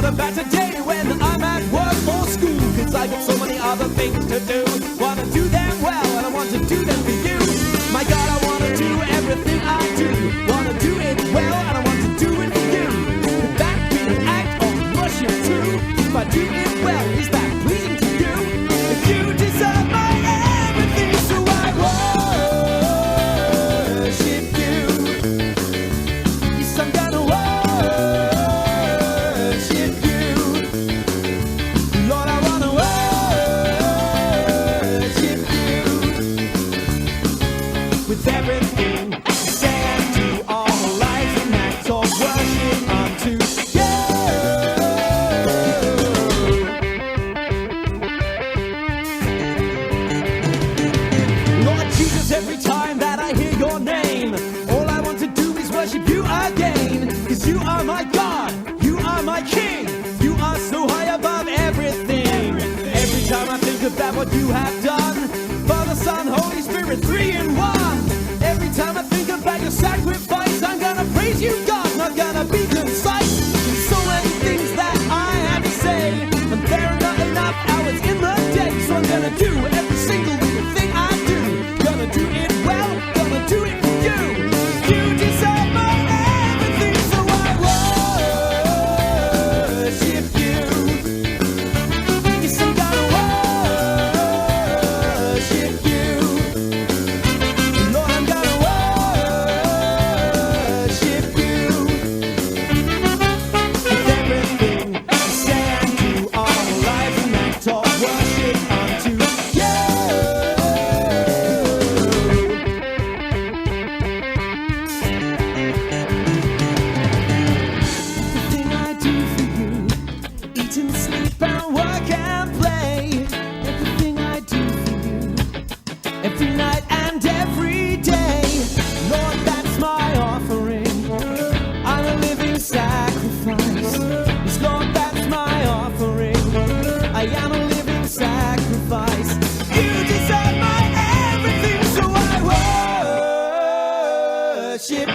thought about today when I'm at work or school, 'cause I got so many other things to do. Wanna do them well, and I want to do them for you. My God, I wanna do everything I do. Wanna do it well, and I want to do it for you. Could that be an act of worship too? If I do it well, is that pleasing to you? If you deserve my everything, so I worship you. Yes, I'm gonna worship you. Lord, I wanna worship you. With everything said to all life, an act of worship unto you. Lord Jesus, every time that I hear your name, all I want to do is worship you again. 'Cause you are my God, you are my King, you are so high above everything. Every time I think about what you have done, Father, Son, Holy Spirit, 3 in 1. Every time I think about your sacrifice, I'm gonna praise you, God, not gonna be concise. There's so many things that I have to say, and there are not enough hours in the day, so I'm gonna do every single little thing I do. Gonna do it well, gonna do it for you. You deserve my everything, so I worship you. Yes, I'm gonna worship you. Lord, I'm gonna worship you. With everything I say and do, all life an act of worship unto you. Everything I do for you, eat and sleep and work and play. Everything I do for you, every night and every day. Lord, that's my offering. I'm a living sacrifice. Yes, Lord, that's my offering. I am a living sacrifice. You deserve my everything, so I worship